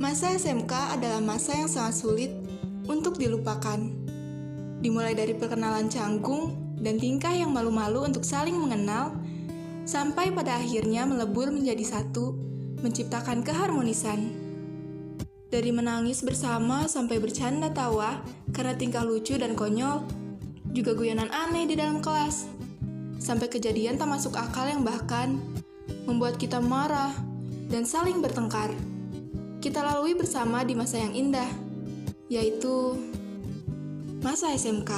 Masa SMK adalah masa yang sangat sulit untuk dilupakan. Dimulai dari perkenalan canggung dan tingkah yang malu-malu untuk saling mengenal, sampai pada akhirnya melebur menjadi satu, menciptakan keharmonisan. Dari menangis bersama sampai bercanda tawa karena tingkah lucu dan konyol, juga guyonan aneh di dalam kelas. Sampai kejadian tak masuk akal yang bahkan membuat kita marah dan saling bertengkar. Kita lalui bersama di masa yang indah, yaitu masa SMK.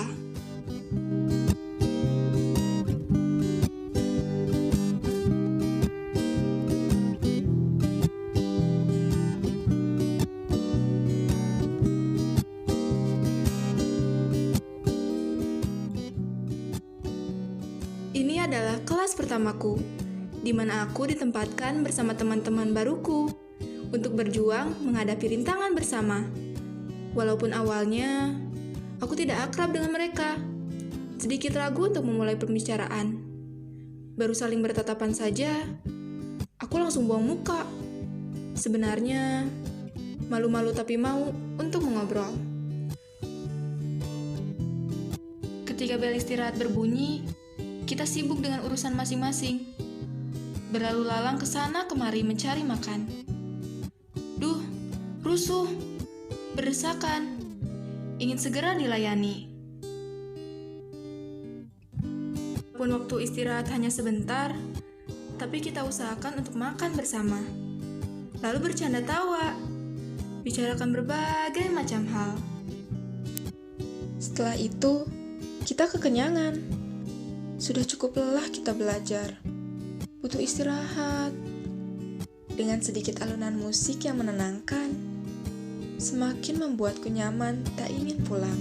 Ini adalah kelas pertamaku, di mana aku ditempatkan bersama teman-teman baruku untuk berjuang menghadapi rintangan bersama. Walaupun awalnya aku tidak akrab dengan mereka, sedikit ragu untuk memulai pembicaraan. Baru saling bertatapan saja, aku langsung buang muka. Sebenarnya malu-malu tapi mau untuk mengobrol. Ketika bel istirahat berbunyi, kita sibuk dengan urusan masing-masing. Berlalu lalang ke sana kemari mencari makan. Duh, rusuh, berdesakan, ingin segera dilayani. Walaupun waktu istirahat hanya sebentar, tapi kita usahakan untuk makan bersama. Lalu bercanda tawa, bicarakan berbagai macam hal. Setelah itu, kita kekenyangan. Sudah cukup lelah kita belajar, butuh istirahat. Dengan sedikit alunan musik yang menenangkan, semakin membuatku nyaman tak ingin pulang.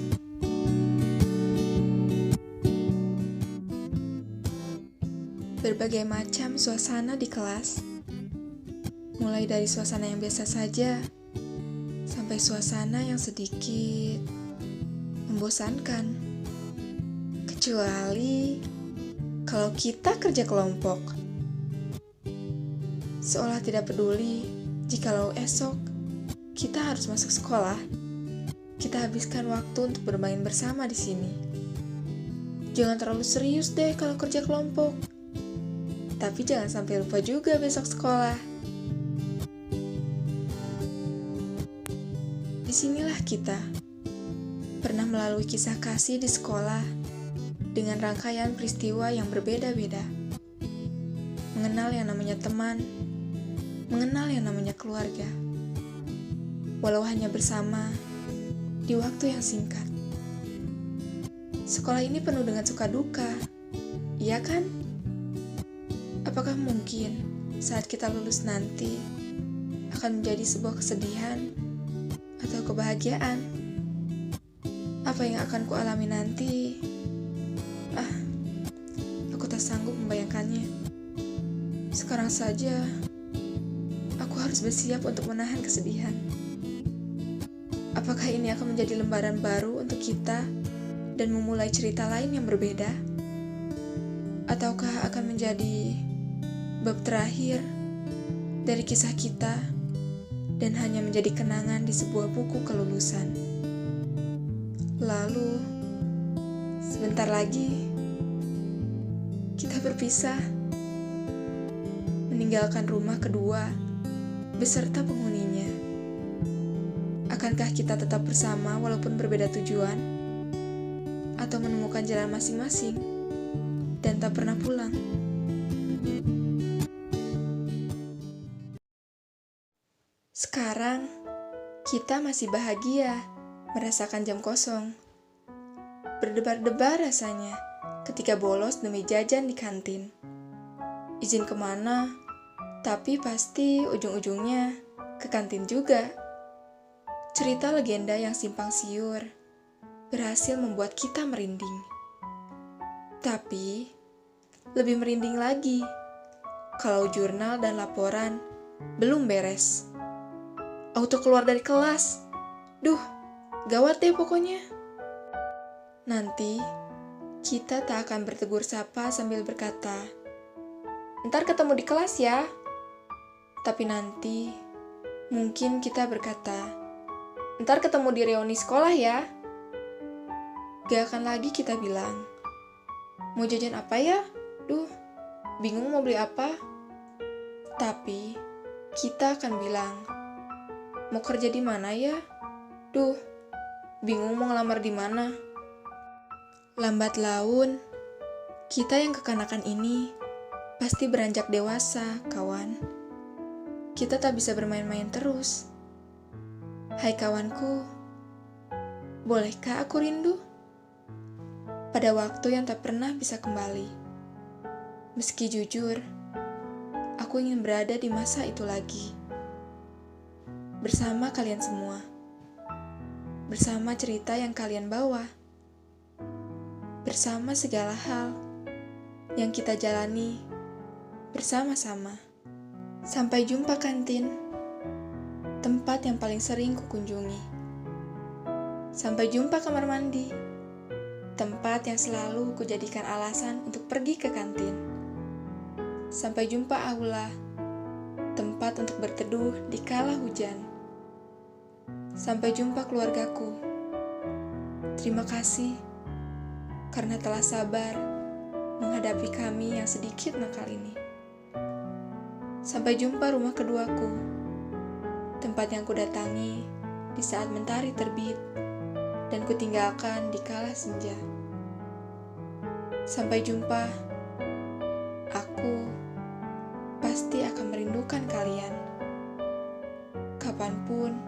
Berbagai macam suasana di kelas, mulai dari suasana yang biasa saja, sampai suasana yang sedikit membosankan. Kecuali kalau kita kerja kelompok. Seolah tidak peduli jikalau esok kita harus masuk sekolah, kita habiskan waktu untuk bermain bersama di sini. Jangan terlalu serius deh kalau kerja kelompok. Tapi jangan sampai lupa juga besok sekolah. Disinilah kita pernah melalui kisah kasih di sekolah dengan rangkaian peristiwa yang berbeda-beda. Mengenal yang namanya teman, mengenal yang namanya keluarga. Walau hanya bersama di waktu yang singkat. Sekolah ini penuh dengan suka duka, iya kan? Apakah mungkin saat kita lulus nanti akan menjadi sebuah kesedihan atau kebahagiaan? Apa yang akan kualami nanti? Aku tak sanggup membayangkannya. Sekarang saja aku harus bersiap untuk menahan kesedihan. Apakah ini akan menjadi lembaran baru untuk kita dan memulai cerita lain yang berbeda? Ataukah akan menjadi bab terakhir dari kisah kita dan hanya menjadi kenangan di sebuah buku kelulusan? Lalu, sebentar lagi kita berpisah, meninggalkan rumah kedua beserta penghuninya. Akankah kita tetap bersama walaupun berbeda tujuan? Atau menemukan jalan masing-masing dan tak pernah pulang? Sekarang, kita masih bahagia merasakan jam kosong. Berdebar-debar rasanya ketika bolos demi jajan di kantin. Izin kemana? Tapi pasti ujung-ujungnya ke kantin juga. Cerita legenda yang simpang siur berhasil membuat kita merinding. Tapi, lebih merinding lagi kalau jurnal dan laporan belum beres. Auto keluar dari kelas. Duh, gawat deh pokoknya. Nanti, kita tak akan bertegur sapa sambil berkata, "Ntar ketemu di kelas ya." Tapi nanti, Mungkin kita berkata, "Ntar ketemu di reuni sekolah ya." Gak akan lagi kita bilang, "Mau jajan apa ya? Duh, bingung mau beli apa." Tapi, kita akan bilang, "Mau kerja di mana ya? Duh, bingung mau ngelamar di mana." Lambat laun, kita yang kekanakan ini pasti beranjak dewasa, kawan. Kita tak bisa bermain-main terus. Hai kawanku, bolehkah aku rindu? Pada waktu yang tak pernah bisa kembali. Meski jujur, aku ingin berada di masa itu lagi. Bersama kalian semua. Bersama cerita yang kalian bawa. Bersama segala hal yang kita jalani bersama-sama. Sampai jumpa kantin, tempat yang paling sering kukunjungi. Sampai jumpa kamar mandi, tempat yang selalu kujadikan alasan untuk pergi ke kantin. Sampai jumpa aula, tempat untuk berteduh di kala hujan. Sampai jumpa keluargaku. Terima kasih karena telah sabar menghadapi kami yang sedikit nakal ini. Sampai jumpa rumah keduaku, tempat yang kudatangi di saat mentari terbit dan kutinggalkan di kala senja. Sampai jumpa, aku pasti akan merindukan kalian. Kapanpun,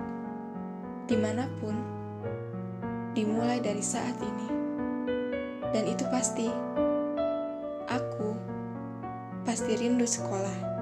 dimanapun, dimulai dari saat ini. Dan itu pasti, aku pasti rindu sekolah.